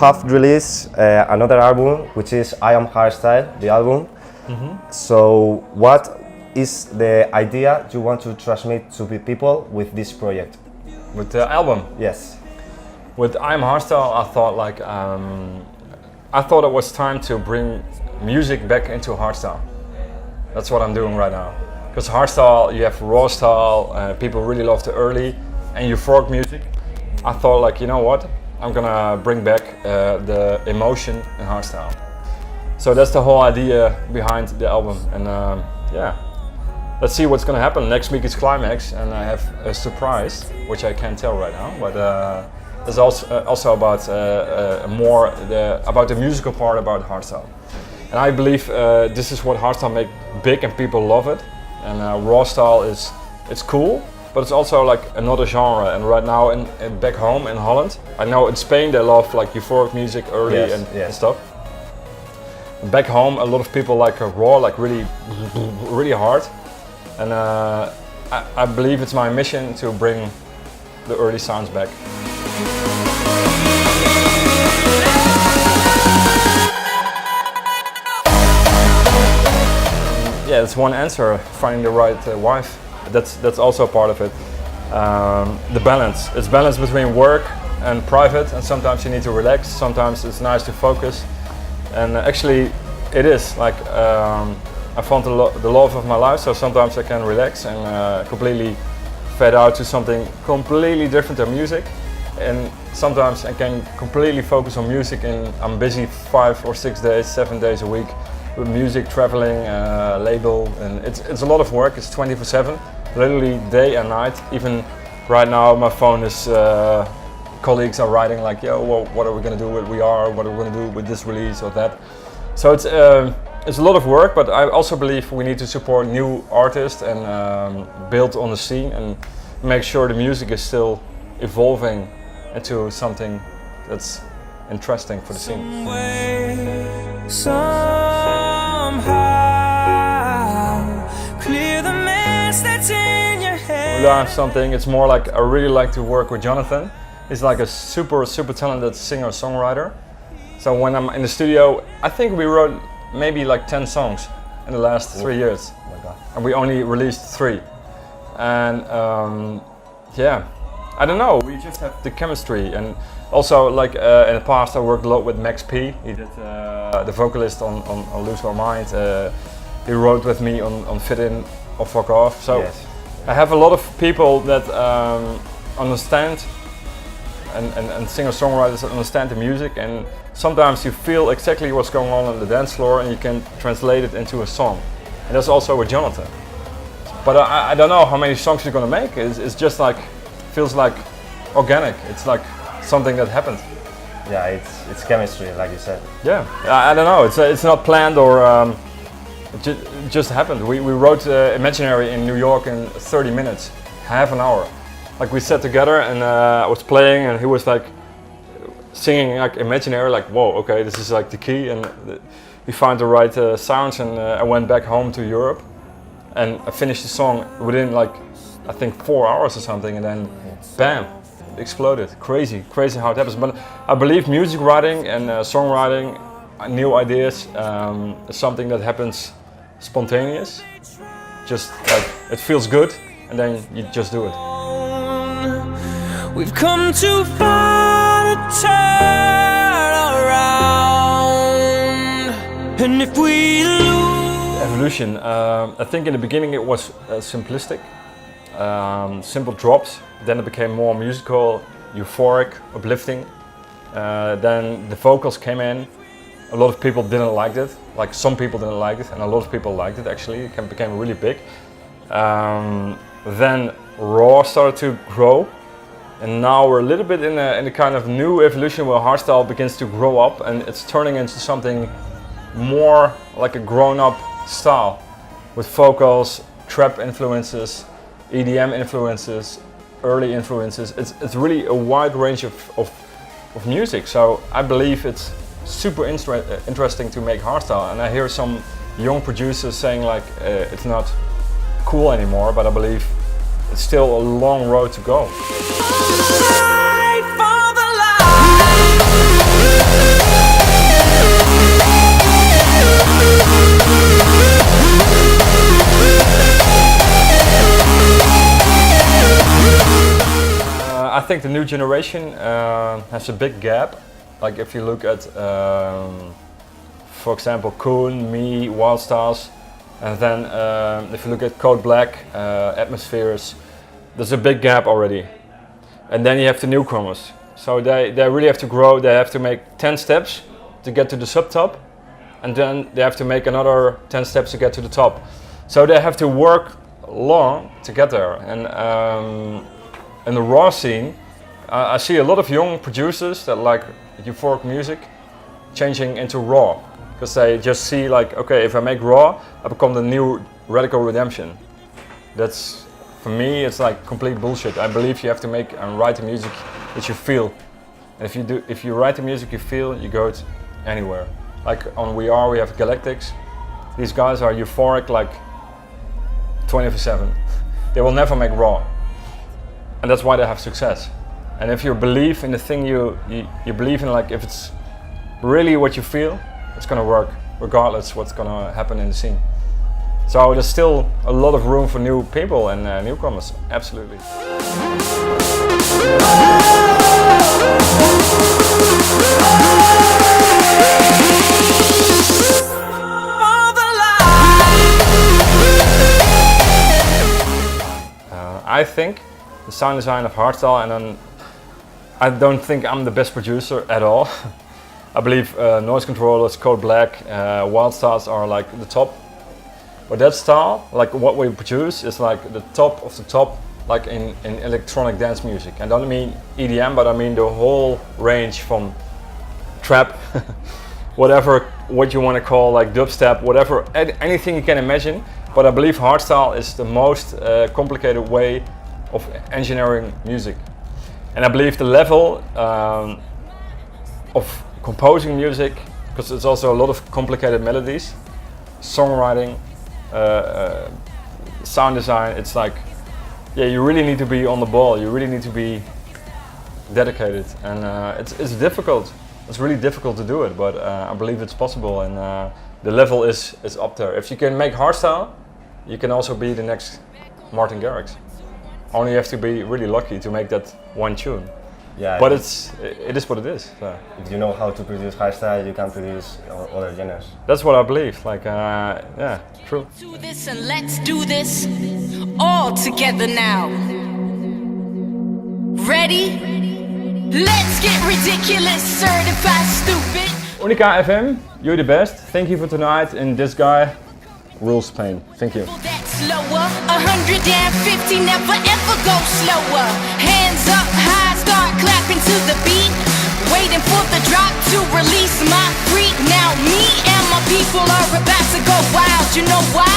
have released another album, which is I Am Hardstyle, the album. So what is the idea you want to transmit to the people with this project? With the album? Yes. With I Am Hardstyle, I thought it was time to bring music back into hardstyle. That's what I'm doing right now. Because hardstyle, you have raw style, people really love the early and euphoric music. I thought, like, you know what? I'm gonna bring back the emotion in hardstyle. So that's the whole idea behind the album. And yeah, let's see what's gonna happen. Next week is Climax, and I have a surprise, which I can't tell right now. But it's also about more about the musical part about hardstyle. And I believe this is what hardstyle make big, and people love it. And raw style it's cool, but it's also like another genre. And right now back home in Holland, I know in Spain they love like euphoric music early and stuff. Back home, a lot of people like raw, like really hard. And I believe it's my mission to bring the early sounds back. Yeah, that's one answer, finding the right wife. That's also part of it. The balance. It's balance between work and private, and sometimes you need to relax, sometimes it's nice to focus. And actually it is, like I found the love of my life, so sometimes I can relax and completely fade out to something completely different than music. And sometimes I can completely focus on music, and I'm busy 5 or 6 days, 7 days a week with music, traveling, label, and it's a lot of work. It's 24/7, literally day and night. Even right now, my phone is colleagues are writing like, "Yo, well, what are we gonna do with We Are? What are we gonna do with this release or that?" So it's a lot of work, but I also believe we need to support new artists and build on the scene and make sure the music is still evolving into something that's interesting for the scene. We learn something. It's more like I really like to work with Jonathan. He's like a super talented singer-songwriter. So when I'm in the studio, I think we wrote maybe like 10 songs in the last 3 years. Oh my God. And we only released 3. And yeah, I don't know, we just have the chemistry. And also, like in the past, I worked a lot with Max P. He did the vocalist on Lose My Mind. He wrote with me on Fit In or Fuck Off. So yes. I have a lot of people that understand and singer-songwriters that understand the music, and sometimes you feel exactly what's going on the dance floor and you can translate it into a song. And that's also with Jonathan. But I don't know how many songs you're gonna make. It's just like, feels like organic. It's like something that happened. Yeah, it's chemistry, like you said. Yeah, I don't know. It's not planned or it just happened. We wrote Imaginary in New York in 30 minutes, half an hour. Like we sat together and I was playing and he was like singing like Imaginary, like whoa, okay, this is like the key, and we found the right sounds, and I went back home to Europe and I finished the song within like I think 4 hours or something, and then bam, it exploded. Crazy how it happens. But I believe music writing and songwriting, new ideas, is something that happens spontaneous. Just like it feels good, and then you just do it. We've come too far to turn around, and if we lose... Evolution. I think in the beginning it was simplistic, simple drops. Then it became more musical, euphoric, uplifting. Then the vocals came in. A lot of people didn't like it. Like some people didn't like it, and a lot of people liked it. Actually, it became really big. Then raw started to grow. And now we're a little bit in a kind of new evolution where hardstyle begins to grow up, and it's turning into something more like a grown-up style with vocals, trap influences, EDM influences, early influences. It's really a wide range of music. So I believe it's super interesting to make hardstyle. And I hear some young producers saying like it's not cool anymore, but I believe it's still a long road to go. Fight for the light. I think the new generation has a big gap. Like if you look at, for example, Koen, me, Wild Stars, and then if you look at Code Black, Atmospheres, there's a big gap already. And then you have the newcomers. So they really have to grow, they have to make 10 steps to get to the subtop, and then they have to make another 10 steps to get to the top. So they have to work long to get there. And in the raw scene, I see a lot of young producers that like euphoric music changing into raw. Because they just see like, okay, if I make raw, I become the new Radical Redemption. That's, for me, it's like complete bullshit. I believe you have to make and write the music that you feel. And if you write the music you feel, you go anywhere. Like on We have Galactics. These guys are euphoric like 24/7. They will never make raw. And that's why they have success. And if you believe in the thing you believe in, like if it's really what you feel, it's gonna work regardless what's gonna happen in the scene. So there's still a lot of room for new people and newcomers, absolutely. I think the sound design of hardstyle, and then I don't think I'm the best producer at all. I believe Noise Controllers, Code Black, Wild Stars are like the top. But that style, like what we produce, is like the top of the top, like in electronic dance music. I don't mean EDM, but I mean the whole range from trap, whatever, what you want to call like dubstep, whatever, anything you can imagine. But I believe hardstyle is the most complicated way of engineering music. And I believe the level of composing music, because it's also a lot of complicated melodies, songwriting, sound design, it's like, yeah, you really need to be on the ball, you really need to be dedicated, and it's difficult. It's really difficult to do it, but I believe it's possible, and the level is up there. If you can make hardstyle, you can also be the next Martin Garrix. Only you have to be really lucky to make that one tune. Yeah, but it is what it is. So. If you know how to produce hardstyle, you can produce other genres. That's what I believe. Like, yeah, true. Do this and let's do this all together now. Ready? Let's get ridiculous, certified stupid. Unica FM, you're the best. Thank you for tonight. And this guy rules Spain. Thank you. Slower, 150, never ever go slower. Hands up high, start clapping to the beat. Waiting for the drop to release my freak. Now me and my people are about to go wild. You know why?